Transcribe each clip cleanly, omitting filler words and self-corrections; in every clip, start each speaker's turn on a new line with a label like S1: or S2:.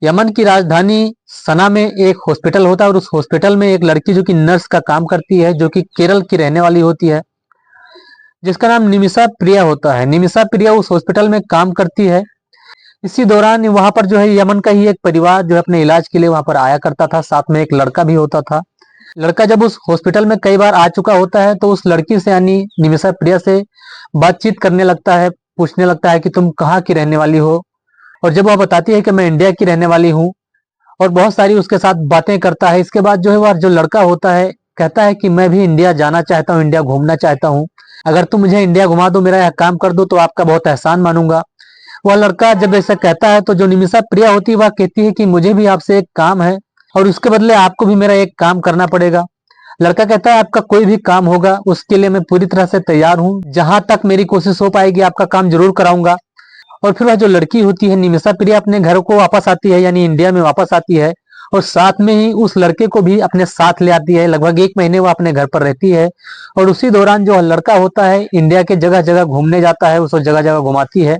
S1: Yemen की राजधानी सना में एक हॉस्पिटल होता है और उस हॉस्पिटल में एक लड़की जो कि नर्स का काम करती है, जो कि केरल की रहने वाली होती है, जिसका नाम निमिषा प्रिया होता है। निमिषा प्रिया उस हॉस्पिटल में काम करती है। इसी दौरान वहां पर जो है यमन का ही एक परिवार जो है अपने इलाज के लिए वहां पर आया करता था, साथ में एक लड़का भी होता था। लड़का जब उस हॉस्पिटल में कई बार आ चुका होता है तो उस लड़की से यानी निमिषा प्रिया से बातचीत करने लगता है, पूछने लगता है कि तुम कहाँ की रहने वाली हो। और जब वह बताती है कि मैं इंडिया की रहने वाली हूँ और बहुत सारी उसके साथ बातें करता है, इसके बाद जो है वह जो लड़का होता है कहता है कि मैं भी इंडिया जाना चाहता हूँ, इंडिया घूमना चाहता हूँ। अगर तुम मुझे इंडिया घुमा दो, मेरा यह काम कर दो तो आपका बहुत एहसान मानूंगा। वह लड़का जब ऐसा कहता है तो जो निमिषा प्रिया होती है वह कहती है कि मुझे भी आपसे एक काम है और उसके बदले आपको भी मेरा एक काम करना पड़ेगा। लड़का कहता है आपका कोई भी काम होगा उसके लिए मैं पूरी तरह से तैयार हूँ, जहां तक मेरी कोशिश हो पाएगी आपका काम जरूर कराऊंगा। और फिर वह जो लड़की होती है निमिषा प्रिया अपने घर को वापस आती है, यानी इंडिया में वापस आती है और साथ में ही उस लड़के को भी अपने साथ ले आती है। लगभग 1 महीने वह अपने घर पर रहती है और उसी दौरान जो लड़का होता है इंडिया के जगह जगह घूमने जाता है, उसको जगह जगह घुमाती है।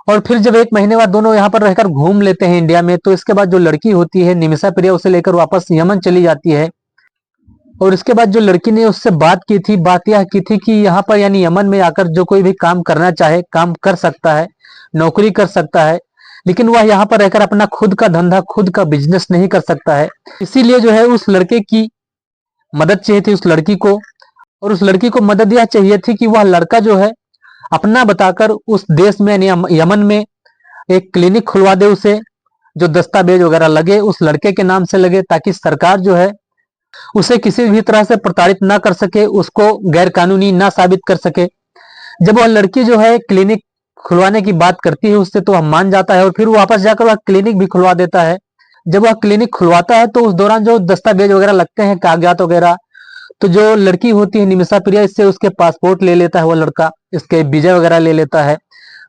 S1: और फिर जब 1 महीने बाद दोनों यहाँ पर रहकर घूम लेते हैं इंडिया में, तो इसके बाद जो लड़की होती है निमिषा प्रिया उसे लेकर वापस यमन चली जाती है। और इसके बाद जो लड़की ने उससे बात की थी, बात यह की थी कि यहाँ पर यानी यमन में आकर जो कोई भी काम करना चाहे काम कर सकता है, नौकरी कर सकता है, लेकिन वह यहाँ पर रहकर अपना खुद का धंधा, खुद का बिजनेस नहीं कर सकता है। इसीलिए जो है उस लड़के की मदद चाहिए थी उस लड़की को। और उस लड़की को मदद यह चाहिए थी कि वह लड़का जो है अपना बताकर उस देश में यानी यमन में एक क्लिनिक खुलवा दे उसे, जो दस्तावेज वगैरह लगे उस लड़के के नाम से लगे, ताकि सरकार जो है उसे किसी भी तरह से प्रताड़ित ना कर सके, उसको गैर कानूनी ना साबित कर सके। जब वह लड़की जो है क्लिनिक खुलवाने की बात करती है उससे, तो वह मान जाता है और फिर वापस जाकर वह क्लिनिक भी खुलवा देता है। जब वह क्लिनिक खुलवाता है तो उस दौरान जो दस्तावेज वगैरह लगते हैं, कागजात वगैरह, तो जो लड़की होती है निमिषा प्रिया इससे उसके पासपोर्ट ले लेता है वो लड़का, इसके वीजा वगैरह ले लेता है,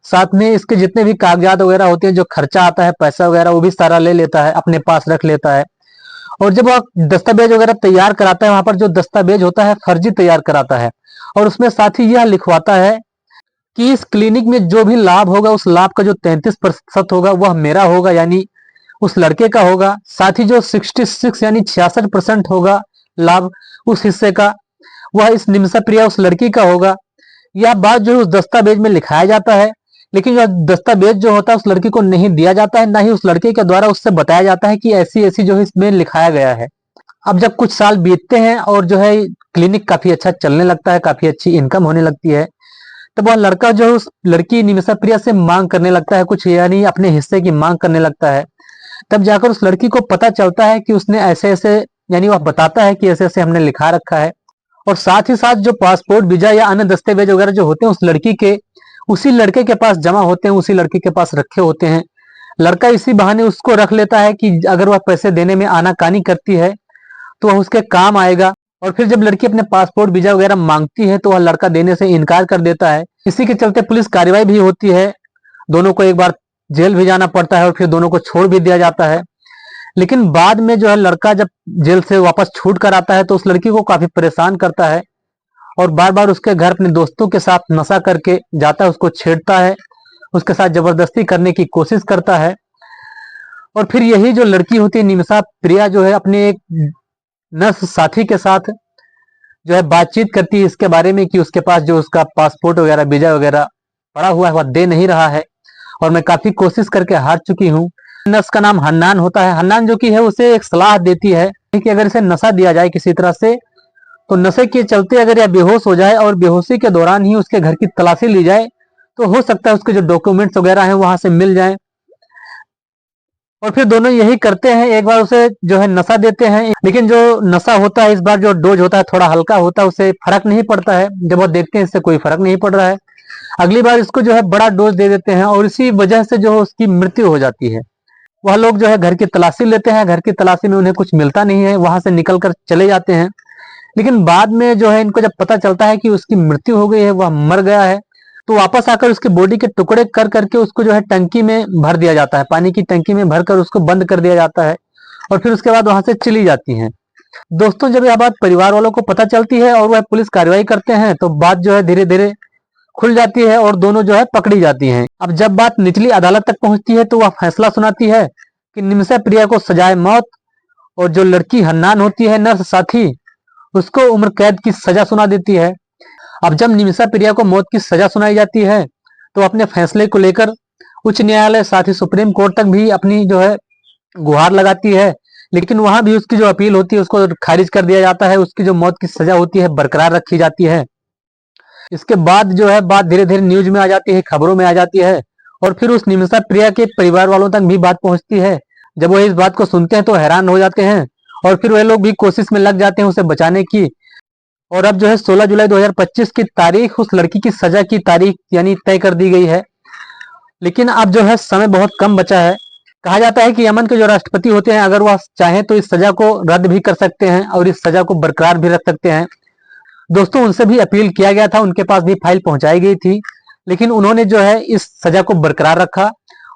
S1: साथ में इसके जितने भी कागजात वगैरह होते हैं, जो खर्चा आता है पैसा वगैरह, वो भी सारा ले लेता है, अपने पास रख लेता है। और जब वह दस्तावेज वगैरह तैयार कराता है, वहां पर जो दस्तावेज होता है फर्जी तैयार कराता है और उसमें साथ ही यह लिखवाता है कि इस क्लिनिक में जो भी लाभ होगा उस लाभ का जो 33% होगा वह मेरा होगा, यानी उस लड़के का होगा। साथ ही जो 66 यानी 66% होगा लाभ उस हिस्से का, वह इस निमिषा प्रिया उस लड़की का होगा। यह बात जो है उस दस्तावेज में लिखाया जाता है, लेकिन यह दस्तावेज जो होता है उस लड़की को नहीं दिया जाता है, ना ही उस लड़के के द्वारा उससे बताया जाता है कि ऐसी ऐसी जो है इसमें लिखाया गया है। अब जब कुछ साल बीतते हैं और जो है क्लिनिक काफी अच्छा चलने लगता है, काफी अच्छी इनकम होने लगती है, तब वह लड़का जो है उस लड़की निमिषा प्रिया से मांग करने लगता है कुछ, यानी अपने हिस्से की मांग करने लगता है। तब जाकर उस लड़की को पता चलता है कि उसने ऐसे ऐसे, यानी वह बताता है कि ऐसे ऐसे हमने लिखा रखा है। और साथ ही साथ जो पासपोर्ट, वीजा या अन्य दस्तावेज वगैरह जो होते हैं उस लड़की के उसी लड़के के पास जमा होते हैं, उसी लड़के के पास रखे होते हैं। लड़का इसी बहाने उसको रख लेता है कि अगर वह पैसे देने में आनाकानी करती है तो वह उसके काम आएगा। और फिर जब लड़की अपने पासपोर्ट वीजा वगैरह मांगती है तो वह लड़का देने से इनकार कर देता है। इसी के चलते पुलिस कार्रवाई भी होती है, दोनों को एक बार जेल भी जाना पड़ता है और फिर दोनों को छोड़ भी दिया जाता है। लेकिन बाद में जो है लड़का जब जेल से वापस छूट कर आता है तो उस लड़की को काफी परेशान करता है और बार बार उसके घर अपने दोस्तों के साथ नशा करके जाता है, उसको छेड़ता है, उसके साथ जबरदस्ती करने की कोशिश करता है। और फिर यही जो लड़की होती है निमिषा प्रिया जो है अपने एक नर्स साथी के साथ जो है बातचीत करती है इसके बारे में कि उसके पास जो उसका पासपोर्ट वगैरह वीजा वगैरह पड़ा हुआ है वह दे नहीं रहा है और मैं काफी कोशिश करके हार चुकी हूँ। नर्स का नाम हन्नान होता है। हन्नान जो कि है उसे एक सलाह देती है कि अगर इसे नशा दिया जाए किसी तरह से, तो नशे के चलते अगर यह बेहोश हो जाए और बेहोशी के दौरान ही उसके घर की तलाशी ली जाए तो हो सकता है उसके जो डॉक्यूमेंट्स वगैरह हैं वहां से मिल जाएं। और फिर दोनों यही करते हैं, एक बार उसे जो है नशा देते हैं, लेकिन जो नशा होता है इस बार जो डोज होता है थोड़ा हल्का होता है, उसे फर्क नहीं पड़ता है। जब वो देखते हैं इससे कोई फर्क नहीं पड़ रहा है, अगली बार इसको जो है बड़ा डोज दे देते हैं और इसी वजह से जो है उसकी मृत्यु हो जाती है। वह लोग जो है घर की तलाशी लेते हैं, घर की तलाशी में उन्हें कुछ मिलता नहीं है, वहां से निकल कर चले जाते हैं। लेकिन बाद में जो है इनको जब पता चलता है कि उसकी मृत्यु हो गई है, वह मर गया है, तो वापस आकर उसके बॉडी के टुकड़े कर करके उसको जो है टंकी में भर दिया जाता है, पानी की टंकी में भरकर उसको बंद कर दिया जाता है और फिर उसके बाद वहां से चली जाती हैं। दोस्तों जब यह बात परिवार वालों को पता चलती है और वह पुलिस कार्रवाई करते हैं तो बात जो है धीरे धीरे खुल जाती है और दोनों जो है पकड़ी जाती हैं। अब जब बात निचली अदालत तक पहुंचती है तो वह फैसला सुनाती है कि निमिषा प्रिया को सजाए मौत और जो लड़की हन्नान होती है नर्स साथी, उसको उम्र कैद की सजा सुना देती है। अब जब निमिषा प्रिया को मौत की सजा सुनाई जाती है तो अपने फैसले को लेकर उच्च न्यायालय साथ ही सुप्रीम कोर्ट तक भी अपनी जो है गुहार लगाती है, लेकिन वहां भी उसकी जो अपील होती है उसको खारिज कर दिया जाता है। उसकी जो मौत की सजा होती है बरकरार रखी जाती है। इसके बाद जो है बात धीरे धीरे न्यूज में आ जाती है, खबरों में आ जाती है, और फिर उस निमिषा प्रिया के परिवार वालों तक भी बात पहुंचती है। जब वो इस बात को सुनते हैं तो हैरान हो जाते हैं और फिर वे लोग भी कोशिश में लग जाते हैं उसे बचाने की। और अब जो है 16 जुलाई 2025 की तारीख उस लड़की की सजा की तारीख यानी तय कर दी गई है। लेकिन अब जो है समय बहुत कम बचा है। कहा जाता है कि यमन के जो राष्ट्रपति होते हैं अगर वह चाहें तो इस सजा को रद्द भी कर सकते हैं और इस सजा को बरकरार भी रख सकते हैं। दोस्तों, उनसे भी अपील किया गया था, उनके पास भी फाइल पहुंचाई गई थी, लेकिन उन्होंने जो है इस सजा को बरकरार रखा।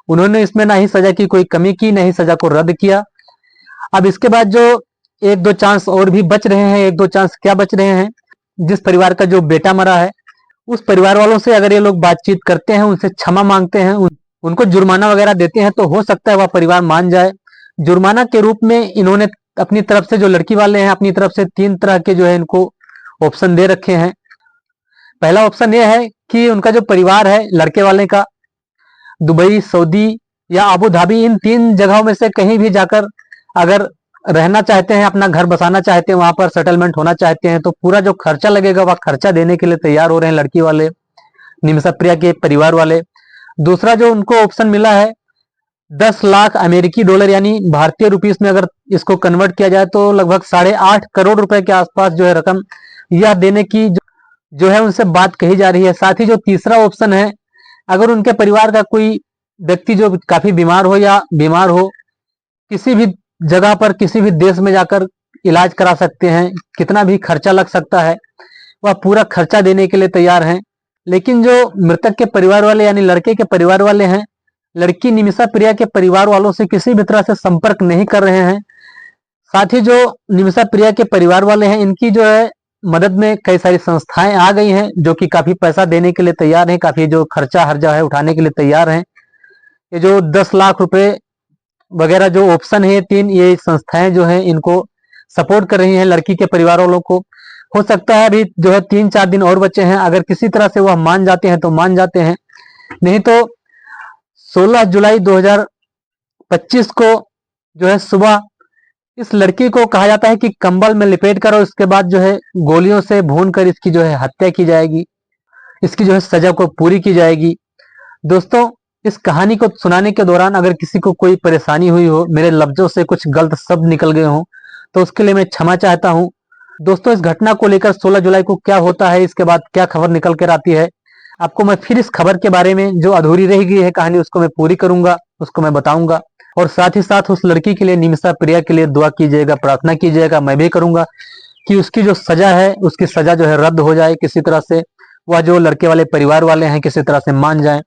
S1: उन्होंने इसमें ना ही सजा की कोई कमी की, ना ही सजा को रद्द किया। अब इसके बाद जो एक दो चांस और भी बच रहे हैं। एक दो चांस क्या बच रहे हैं? जिस परिवार का जो बेटा मरा है उस परिवार वालों से अगर ये लोग बातचीत करते हैं, उनसे क्षमा मांगते हैं, उनको जुर्माना वगैरह देते हैं तो हो सकता है वह परिवार मान जाए। जुर्माना के रूप में इन्होंने अपनी तरफ से, जो लड़की वाले हैं, अपनी तरफ से 3 तरह के जो है इनको ऑप्शन दे रखे हैं। पहला ऑप्शन यह है कि उनका जो परिवार है लड़के वाले का दुबई, सऊदी या अबू धाबी, इन 3 जगहों में से कहीं भी जाकर अगर रहना चाहते हैं, अपना घर बसाना चाहते हैं, वहां पर सेटलमेंट होना चाहते हैं तो पूरा जो खर्चा लगेगा वह खर्चा देने के लिए तैयार हो रहे हैं लड़की वाले, निमिषा प्रिया के परिवार वाले। दूसरा जो उनको ऑप्शन मिला है 10 लाख अमेरिकी डॉलर यानी भारतीय रुपीस में अगर इसको कन्वर्ट किया जाए तो लगभग 8.5 करोड़ रुपए के आसपास जो है रकम यह देने की जो है उनसे बात कही जा रही है। साथ ही जो तीसरा ऑप्शन है, अगर उनके परिवार का कोई व्यक्ति जो काफी बीमार हो या बीमार हो, किसी भी जगह पर किसी भी देश में जाकर इलाज करा सकते हैं, कितना भी खर्चा लग सकता है वह पूरा खर्चा देने के लिए तैयार हैं। लेकिन जो मृतक के परिवार वाले यानी लड़के के परिवार वाले हैं, लड़की निमिषा प्रिया के परिवार वालों से किसी भी तरह से संपर्क नहीं कर रहे हैं। साथ ही जो निमिषा प्रिया के परिवार वाले हैं इनकी जो है मदद में कई सारी संस्थाएं आ गई हैं जो कि काफी पैसा देने के लिए तैयार हैं, काफी जो खर्चा हर्जा है उठाने के लिए तैयार हैं। ये जो 10 लाख रुपए वगैरह जो ऑप्शन है 3, ये संस्थाएं जो हैं इनको सपोर्ट कर रही हैं लड़की के परिवार वालों को। हो सकता है अभी जो है 3-4 दिन और बचे हैं, अगर किसी तरह से वह मान जाते हैं तो मान जाते हैं, नहीं तो 16 जुलाई 2025 को जो है सुबह इस लड़की को कहा जाता है कि कंबल में लिपेट कर और उसके बाद जो है गोलियों से भून कर इसकी जो है हत्या की जाएगी, इसकी जो है सजा को पूरी की जाएगी। दोस्तों, इस कहानी को सुनाने के दौरान अगर किसी को कोई परेशानी हुई हो, मेरे लफ्जों से कुछ गलत शब्द निकल गए हों तो उसके लिए मैं क्षमा चाहता हूं। दोस्तों, इस घटना को लेकर 16 जुलाई को क्या होता है, इसके बाद क्या खबर निकल कर आती है, आपको मैं फिर इस खबर के बारे में जो अधूरी रह गई है कहानी उसको मैं पूरी करूंगा, उसको मैं बताऊंगा। और साथ ही साथ उस लड़की के लिए, निमिषा प्रिया के लिए दुआ कीजिएगा, प्रार्थना कीजिएगा। मैं भी करूंगा कि उसकी जो सजा है उसकी सजा जो है रद्द हो जाए किसी तरह से, वह जो लड़के वाले परिवार वाले हैं किसी तरह से मान जाएं।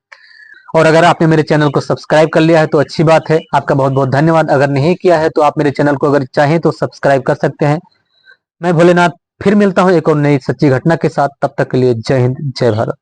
S1: और अगर आपने मेरे चैनल को सब्सक्राइब कर लिया है तो अच्छी बात है, आपका बहुत बहुत धन्यवाद। अगर नहीं किया है तो आप मेरे चैनल को अगर चाहें तो सब्सक्राइब कर सकते हैं। मैं भोलेनाथ फिर मिलता हूं एक और नई सच्ची घटना के साथ, तब तक के लिए जय हिंद, जय भारत।